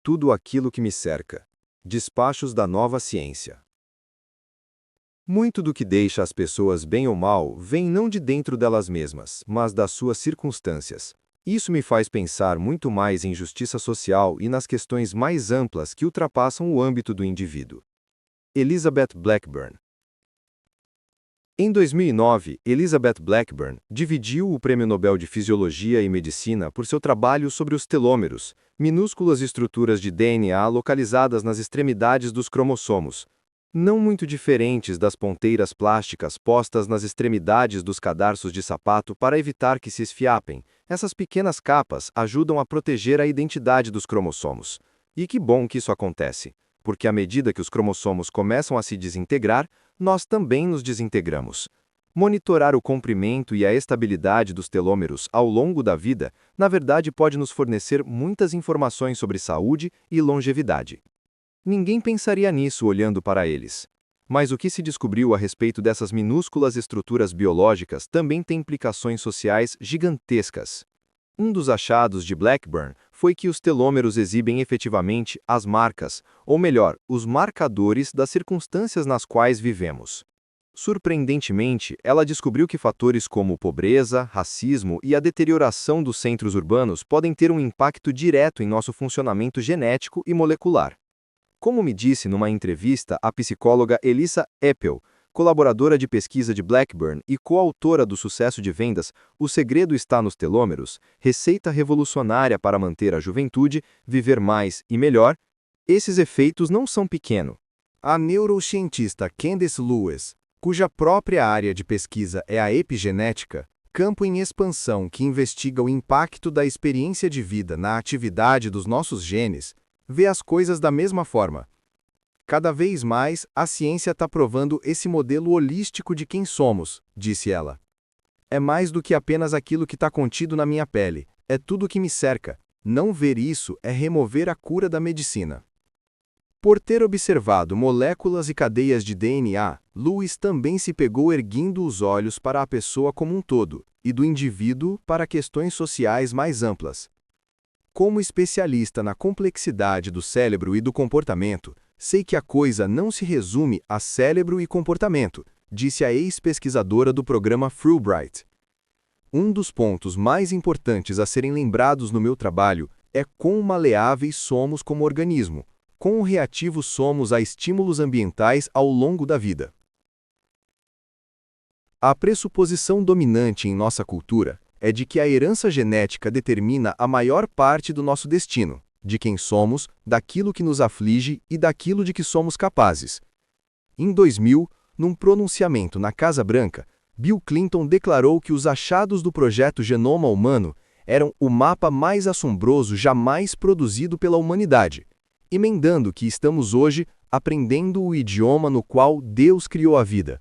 tudo aquilo que me cerca. Despachos da nova ciência. Muito do que deixa as pessoas bem ou mal vem não de dentro delas mesmas, mas das suas circunstâncias. Isso me faz pensar muito mais em justiça social e nas questões mais amplas que ultrapassam o âmbito do indivíduo. Elizabeth Blackburn. Em 2009, Elizabeth Blackburn dividiu o Prêmio Nobel de Fisiologia e Medicina por seu trabalho sobre os telômeros, minúsculas estruturas de DNA localizadas nas extremidades dos cromossomos, não muito diferentes das ponteiras plásticas postas nas extremidades dos cadarços de sapato para evitar que se esfiapem. Essas pequenas capas ajudam a proteger a identidade dos cromossomos. E que bom que isso acontece, porque à medida que os cromossomos começam a se desintegrar, nós também nos desintegramos. Monitorar o comprimento e a estabilidade dos telômeros ao longo da vida, na verdade, pode nos fornecer muitas informações sobre saúde e longevidade. Ninguém pensaria nisso olhando para eles. Mas o que se descobriu a respeito dessas minúsculas estruturas biológicas também tem implicações sociais gigantescas. Um dos achados de Blackburn foi que os telômeros exibem efetivamente as marcas, ou melhor, os marcadores das circunstâncias nas quais vivemos. Surpreendentemente, ela descobriu que fatores como pobreza, racismo e a deterioração dos centros urbanos podem ter um impacto direto em nosso funcionamento genético e molecular. Como me disse numa entrevista a psicóloga Elissa Epel, colaboradora de pesquisa de Blackburn e coautora do sucesso de vendas O Segredo Está nos Telômeros, receita revolucionária para manter a juventude, viver mais e melhor, esses efeitos não são pequenos. A neurocientista Candace Lewis, cuja própria área de pesquisa é a epigenética, campo em expansão que investiga o impacto da experiência de vida na atividade dos nossos genes, vê as coisas da mesma forma. Cada vez mais, a ciência está provando esse modelo holístico de quem somos, disse ela. É mais do que apenas aquilo que está contido na minha pele, é tudo o que me cerca. Não ver isso é remover a cura da medicina. Por ter observado moléculas e cadeias de DNA, Lewis também se pegou erguendo os olhos para a pessoa como um todo, e do indivíduo para questões sociais mais amplas. Como especialista na complexidade do cérebro e do comportamento, sei que a coisa não se resume a cérebro e comportamento, disse a ex-pesquisadora do programa Fulbright. Um dos pontos mais importantes a serem lembrados no meu trabalho é quão maleáveis somos como organismo, quão reativos somos a estímulos ambientais ao longo da vida. A pressuposição dominante em nossa cultura é de que a herança genética determina a maior parte do nosso destino, de quem somos, daquilo que nos aflige e daquilo de que somos capazes. Em 2000, num pronunciamento na Casa Branca, Bill Clinton declarou que os achados do projeto Genoma Humano eram o mapa mais assombroso jamais produzido pela humanidade, emendando que estamos hoje aprendendo o idioma no qual Deus criou a vida.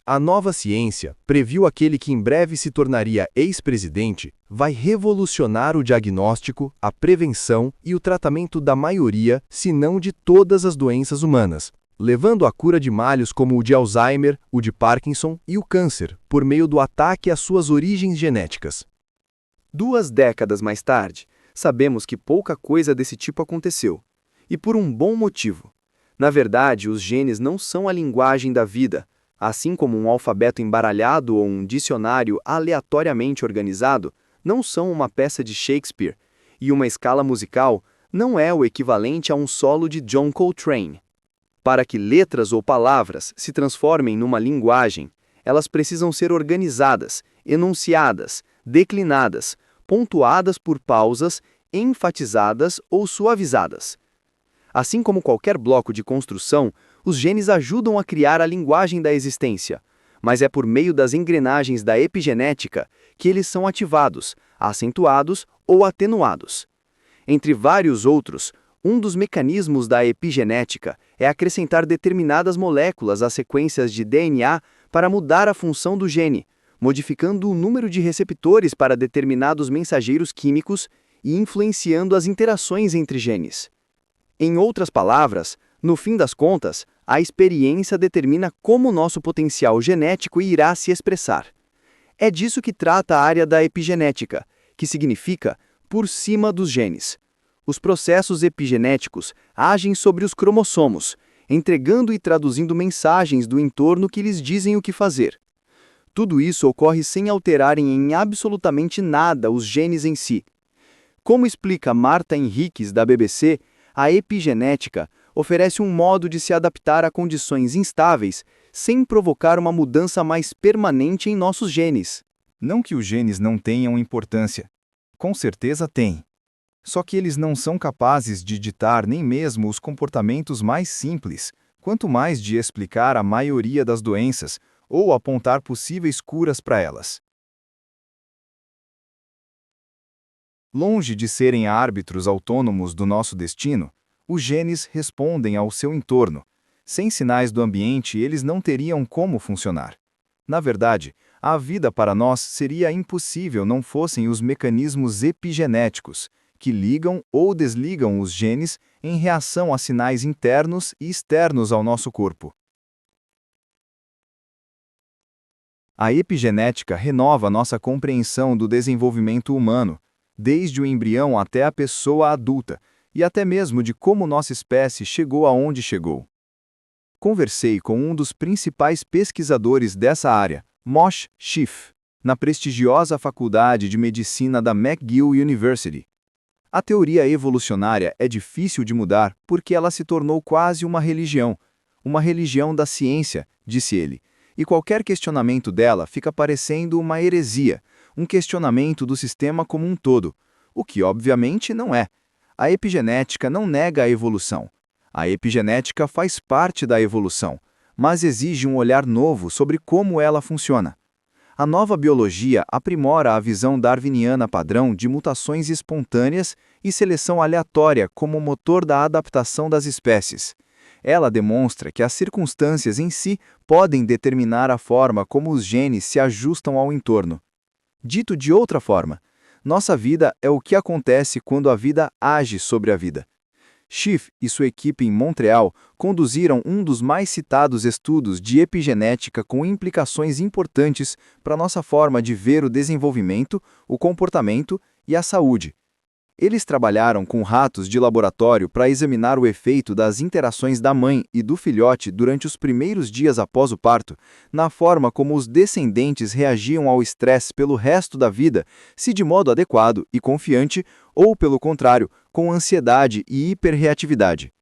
A nova ciência, previu aquele que em breve se tornaria ex-presidente, vai revolucionar o diagnóstico, a prevenção e o tratamento da maioria, se não de todas as doenças humanas, levando à cura de males como o de Alzheimer, o de Parkinson e o câncer, por meio do ataque às suas origens genéticas. 2 décadas mais tarde, sabemos que pouca coisa desse tipo aconteceu. E por um bom motivo. Na verdade, os genes não são a linguagem da vida. Assim como um alfabeto embaralhado ou um dicionário aleatoriamente organizado, não são uma peça de Shakespeare, e uma escala musical não é o equivalente a um solo de John Coltrane. Para que letras ou palavras se transformem numa linguagem, elas precisam ser organizadas, enunciadas, declinadas, pontuadas por pausas, enfatizadas ou suavizadas. Assim como qualquer bloco de construção, os genes ajudam a criar a linguagem da existência, mas é por meio das engrenagens da epigenética que eles são ativados, acentuados ou atenuados. Entre vários outros, um dos mecanismos da epigenética é acrescentar determinadas moléculas às sequências de DNA para mudar a função do gene, modificando o número de receptores para determinados mensageiros químicos e influenciando as interações entre genes. Em outras palavras, no fim das contas, a experiência determina como nosso potencial genético irá se expressar. É disso que trata a área da epigenética, que significa por cima dos genes. Os processos epigenéticos agem sobre os cromossomos, entregando e traduzindo mensagens do entorno que lhes dizem o que fazer. Tudo isso ocorre sem alterarem em absolutamente nada os genes em si. Como explica Marta Henriques, da BBC, a epigenética oferece um modo de se adaptar a condições instáveis sem provocar uma mudança mais permanente em nossos genes. Não que os genes não tenham importância. Com certeza têm. Só que eles não são capazes de ditar nem mesmo os comportamentos mais simples, quanto mais de explicar a maioria das doenças ou apontar possíveis curas para elas. Longe de serem árbitros autônomos do nosso destino, os genes respondem ao seu entorno. Sem sinais do ambiente, eles não teriam como funcionar. Na verdade, a vida para nós seria impossível não fossem os mecanismos epigenéticos, que ligam ou desligam os genes em reação a sinais internos e externos ao nosso corpo. A epigenética renova nossa compreensão do desenvolvimento humano, desde o embrião até a pessoa adulta, e até mesmo de como nossa espécie chegou aonde chegou. Conversei com um dos principais pesquisadores dessa área, Moshe Schiff, na prestigiosa Faculdade de Medicina da McGill University. A teoria evolucionária é difícil de mudar porque ela se tornou quase uma religião da ciência, disse ele, e qualquer questionamento dela fica parecendo uma heresia, um questionamento do sistema como um todo, o que obviamente não é. A epigenética não nega a evolução. A epigenética faz parte da evolução, mas exige um olhar novo sobre como ela funciona. A nova biologia aprimora a visão darwiniana padrão de mutações espontâneas e seleção aleatória como motor da adaptação das espécies. Ela demonstra que as circunstâncias em si podem determinar a forma como os genes se ajustam ao entorno. Dito de outra forma, nossa vida é o que acontece quando a vida age sobre a vida. Schiff e sua equipe em Montreal conduziram um dos mais citados estudos de epigenética com implicações importantes para nossa forma de ver o desenvolvimento, o comportamento e a saúde. Eles trabalharam com ratos de laboratório para examinar o efeito das interações da mãe e do filhote durante os primeiros dias após o parto, na forma como os descendentes reagiam ao estresse pelo resto da vida, se de modo adequado e confiante, ou, pelo contrário, com ansiedade e hiperreatividade.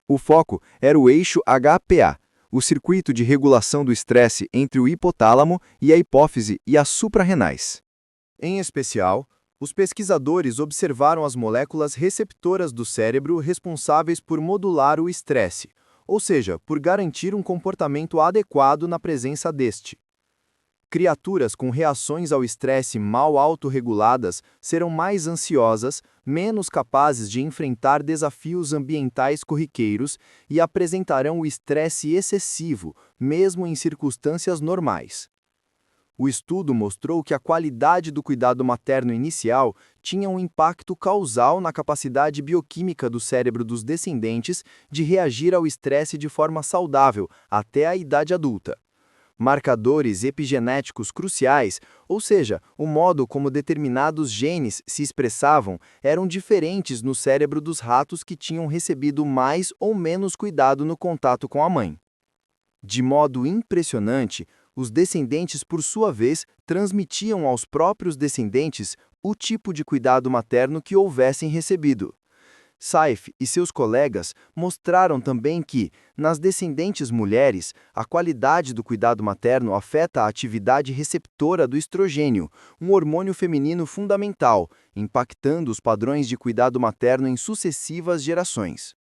O foco era o eixo HPA, o circuito de regulação do estresse entre o hipotálamo e a hipófise e as suprarrenais. Em especial, os pesquisadores observaram as moléculas receptoras do cérebro responsáveis por modular o estresse, ou seja, por garantir um comportamento adequado na presença deste. Criaturas com reações ao estresse mal autorreguladas serão mais ansiosas, menos capazes de enfrentar desafios ambientais corriqueiros e apresentarão o estresse excessivo, mesmo em circunstâncias normais. O estudo mostrou que a qualidade do cuidado materno inicial tinha um impacto causal na capacidade bioquímica do cérebro dos descendentes de reagir ao estresse de forma saudável até a idade adulta. Marcadores epigenéticos cruciais, ou seja, o modo como determinados genes se expressavam, eram diferentes no cérebro dos ratos que tinham recebido mais ou menos cuidado no contato com a mãe. De modo impressionante, os descendentes, por sua vez, transmitiam aos próprios descendentes o tipo de cuidado materno que houvessem recebido. Schiff e seus colegas mostraram também que, nas descendentes mulheres, a qualidade do cuidado materno afeta a atividade receptora do estrogênio, um hormônio feminino fundamental, impactando os padrões de cuidado materno em sucessivas gerações.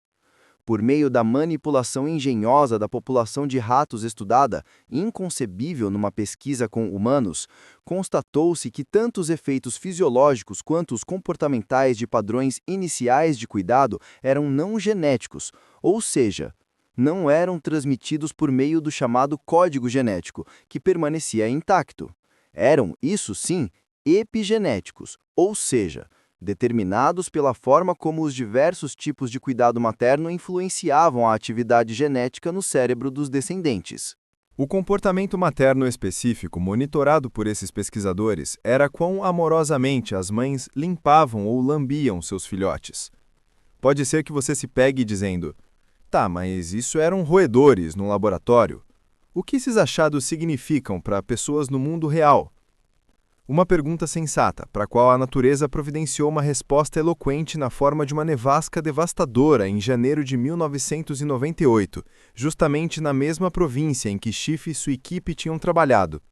Por meio da manipulação engenhosa da população de ratos estudada, inconcebível numa pesquisa com humanos, constatou-se que tanto os efeitos fisiológicos quanto os comportamentais de padrões iniciais de cuidado eram não genéticos, ou seja, não eram transmitidos por meio do chamado código genético, que permanecia intacto. Eram, isso sim, epigenéticos, ou seja, determinados pela forma como os diversos tipos de cuidado materno influenciavam a atividade genética no cérebro dos descendentes. O comportamento materno específico monitorado por esses pesquisadores era quão amorosamente as mães limpavam ou lambiam seus filhotes. Pode ser que você se pegue dizendo: tá, mas isso eram roedores no laboratório. O que esses achados significam para pessoas no mundo real? Uma pergunta sensata, para a qual a natureza providenciou uma resposta eloquente na forma de uma nevasca devastadora em janeiro de 1998, justamente na mesma província em que Schiff e sua equipe tinham trabalhado.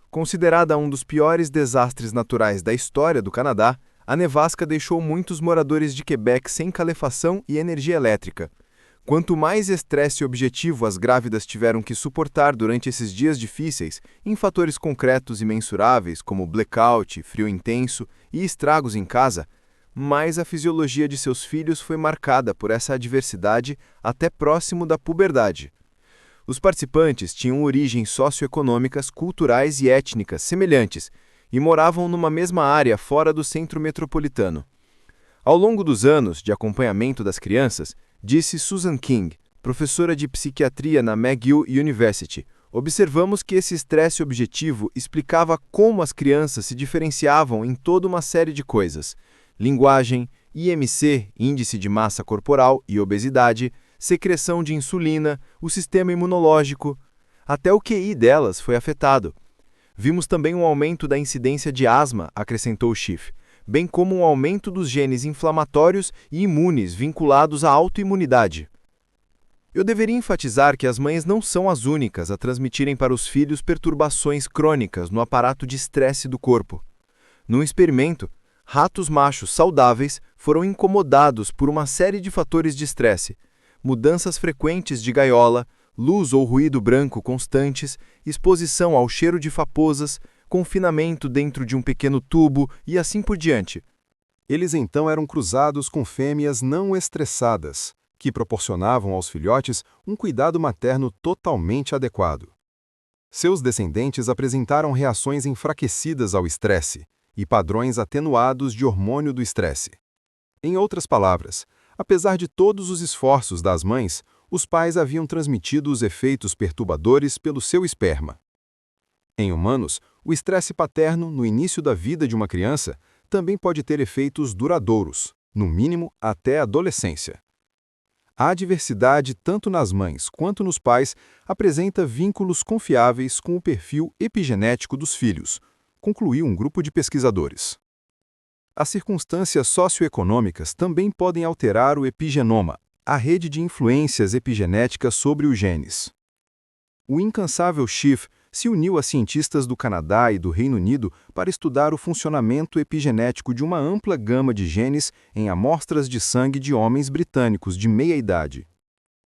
Considerada um dos piores desastres naturais da história do Canadá, a nevasca deixou muitos moradores de Quebec sem calefação e energia elétrica. Quanto mais estresse objetivo as grávidas tiveram que suportar durante esses dias difíceis, em fatores concretos e mensuráveis como blackout, frio intenso e estragos em casa, mais a fisiologia de seus filhos foi marcada por essa adversidade até próximo da puberdade. Os participantes tinham origens socioeconômicas, culturais e étnicas semelhantes e moravam numa mesma área fora do centro metropolitano. Ao longo dos anos de acompanhamento das crianças, disse Susan King, professora de psiquiatria na McGill University, observamos que esse estresse objetivo explicava como as crianças se diferenciavam em toda uma série de coisas: linguagem, IMC, índice de massa corporal e obesidade, secreção de insulina, o sistema imunológico. Até o QI delas foi afetado. Vimos também um aumento da incidência de asma, acrescentou Schiff, bem como um aumento dos genes inflamatórios e imunes vinculados à autoimunidade. Eu deveria enfatizar que as mães não são as únicas a transmitirem para os filhos perturbações crônicas no aparato de estresse do corpo. Num experimento, ratos machos saudáveis foram incomodados por uma série de fatores de estresse: mudanças frequentes de gaiola, luz ou ruído branco constantes, exposição ao cheiro de faposas, confinamento dentro de um pequeno tubo e assim por diante. Eles então eram cruzados com fêmeas não estressadas, que proporcionavam aos filhotes um cuidado materno totalmente adequado. Seus descendentes apresentaram reações enfraquecidas ao estresse e padrões atenuados de hormônio do estresse. Em outras palavras, apesar de todos os esforços das mães, os pais haviam transmitido os efeitos perturbadores pelo seu esperma. Em humanos, o estresse paterno, no início da vida de uma criança, também pode ter efeitos duradouros, no mínimo até a adolescência. A diversidade, tanto nas mães quanto nos pais, apresenta vínculos confiáveis com o perfil epigenético dos filhos, concluiu um grupo de pesquisadores. As circunstâncias socioeconômicas também podem alterar o epigenoma, a rede de influências epigenéticas sobre os genes. O incansável Schiff se uniu a cientistas do Canadá e do Reino Unido para estudar o funcionamento epigenético de uma ampla gama de genes em amostras de sangue de homens britânicos de meia idade.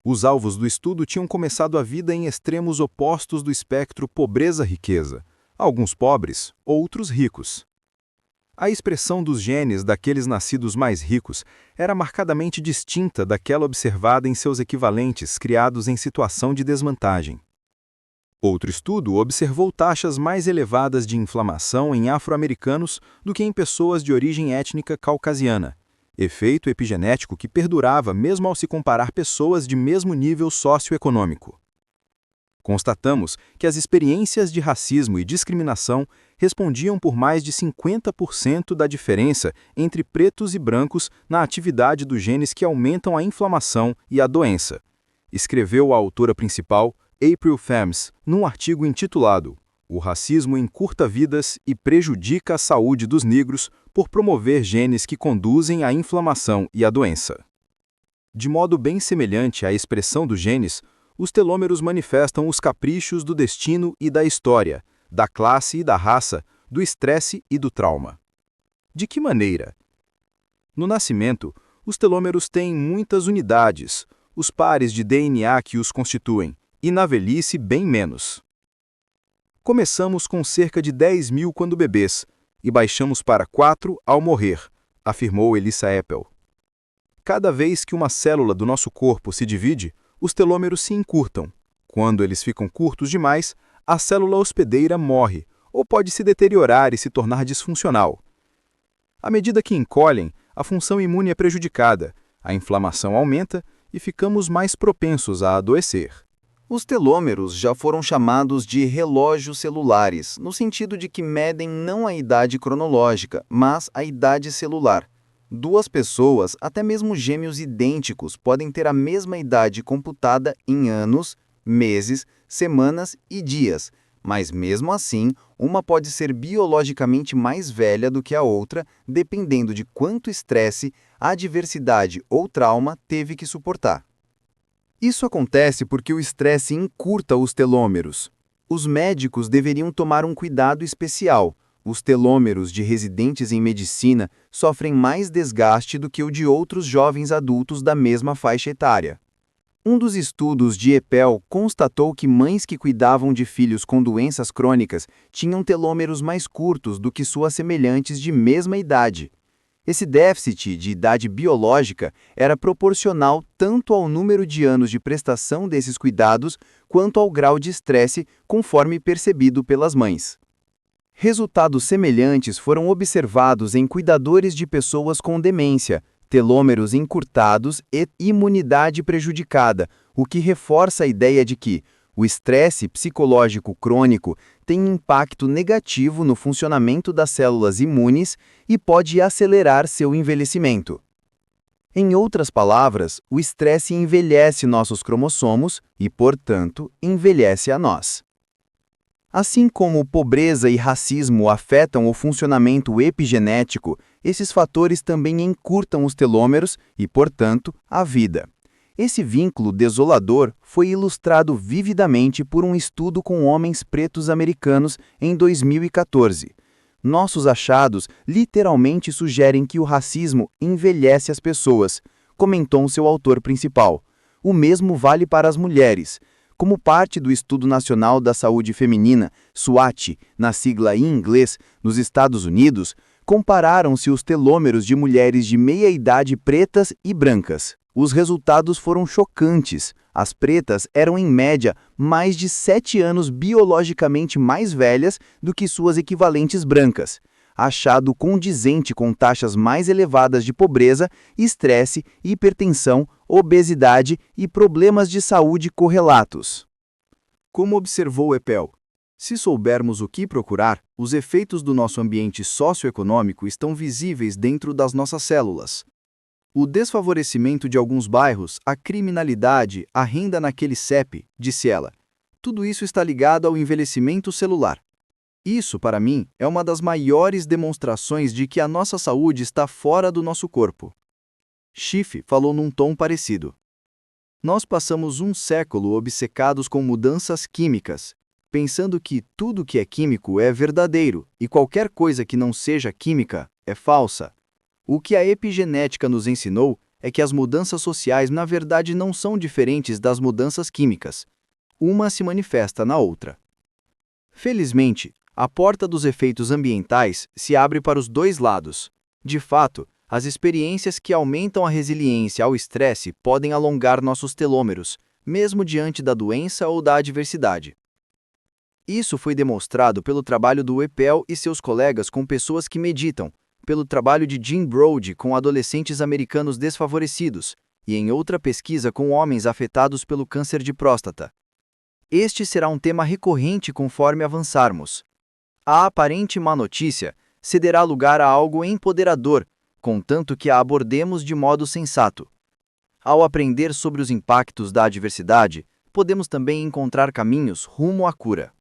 Os alvos do estudo tinham começado a vida em extremos opostos do espectro pobreza-riqueza, alguns pobres, outros ricos. A expressão dos genes daqueles nascidos mais ricos era marcadamente distinta daquela observada em seus equivalentes criados em situação de desvantagem. Outro estudo observou taxas mais elevadas de inflamação em afro-americanos do que em pessoas de origem étnica caucasiana, efeito epigenético que perdurava mesmo ao se comparar pessoas de mesmo nível socioeconômico. Constatamos que as experiências de racismo e discriminação respondiam por mais de 50% da diferença entre pretos e brancos na atividade dos genes que aumentam a inflamação e a doença, escreveu a autora principal, April Phams, num artigo intitulado O racismo encurta vidas e prejudica a saúde dos negros por promover genes que conduzem à inflamação e à doença. De modo bem semelhante à expressão dos genes, os telômeros manifestam os caprichos do destino e da história, da classe e da raça, do estresse e do trauma. De que maneira? No nascimento, os telômeros têm muitas unidades, os pares de DNA que os constituem, e na velhice bem menos. Começamos com cerca de 10.000 quando bebês, e baixamos para 4 ao morrer, afirmou Elissa Epel. Cada vez que uma célula do nosso corpo se divide, os telômeros se encurtam. Quando eles ficam curtos demais, a célula hospedeira morre, ou pode se deteriorar e se tornar disfuncional. À medida que encolhem, a função imune é prejudicada, a inflamação aumenta e ficamos mais propensos a adoecer. Os telômeros já foram chamados de relógios celulares, no sentido de que medem não a idade cronológica, mas a idade celular. Duas pessoas, até mesmo gêmeos idênticos, podem ter a mesma idade computada em anos, meses, semanas e dias, mas mesmo assim, uma pode ser biologicamente mais velha do que a outra, dependendo de quanto estresse, adversidade ou trauma teve que suportar. Isso acontece porque o estresse encurta os telômeros. Os médicos deveriam tomar um cuidado especial. Os telômeros de residentes em medicina sofrem mais desgaste do que o de outros jovens adultos da mesma faixa etária. Um dos estudos de EPEL constatou que mães que cuidavam de filhos com doenças crônicas tinham telômeros mais curtos do que suas semelhantes de mesma idade. Esse déficit de idade biológica era proporcional tanto ao número de anos de prestação desses cuidados quanto ao grau de estresse, conforme percebido pelas mães. Resultados semelhantes foram observados em cuidadores de pessoas com demência, telômeros encurtados e imunidade prejudicada, o que reforça a ideia de que o estresse psicológico crônico tem impacto negativo no funcionamento das células imunes e pode acelerar seu envelhecimento. Em outras palavras, o estresse envelhece nossos cromossomos e, portanto, envelhece a nós. Assim como pobreza e racismo afetam o funcionamento epigenético, esses fatores também encurtam os telômeros e, portanto, a vida. Esse vínculo desolador foi ilustrado vividamente por um estudo com homens pretos americanos em 2014. Nossos achados literalmente sugerem que o racismo envelhece as pessoas, comentou seu autor principal. O mesmo vale para as mulheres. Como parte do Estudo Nacional da Saúde Feminina, SWAT, na sigla em inglês, nos Estados Unidos, compararam-se os telômeros de mulheres de meia-idade pretas e brancas. Os resultados foram chocantes. As pretas eram, em média, mais de 7 anos biologicamente mais velhas do que suas equivalentes brancas, achado condizente com taxas mais elevadas de pobreza, estresse, hipertensão, obesidade e problemas de saúde correlatos. Como observou EPEL, se soubermos o que procurar, os efeitos do nosso ambiente socioeconômico estão visíveis dentro das nossas células. O desfavorecimento de alguns bairros, a criminalidade, a renda naquele CEP, disse ela. Tudo isso está ligado ao envelhecimento celular. Isso, para mim, é uma das maiores demonstrações de que a nossa saúde está fora do nosso corpo. Schiff falou num tom parecido. Nós passamos um século obcecados com mudanças químicas, pensando que tudo que é químico é verdadeiro e qualquer coisa que não seja química é falsa. O que a epigenética nos ensinou é que as mudanças sociais na verdade não são diferentes das mudanças químicas. Uma se manifesta na outra. Felizmente, a porta dos efeitos ambientais se abre para os dois lados. De fato, as experiências que aumentam a resiliência ao estresse podem alongar nossos telômeros, mesmo diante da doença ou da adversidade. Isso foi demonstrado pelo trabalho do EPEL e seus colegas com pessoas que meditam, pelo trabalho de Jim Brody com adolescentes americanos desfavorecidos e em outra pesquisa com homens afetados pelo câncer de próstata. Este será um tema recorrente conforme avançarmos. A aparente má notícia cederá lugar a algo empoderador, contanto que a abordemos de modo sensato. Ao aprender sobre os impactos da adversidade, podemos também encontrar caminhos rumo à cura.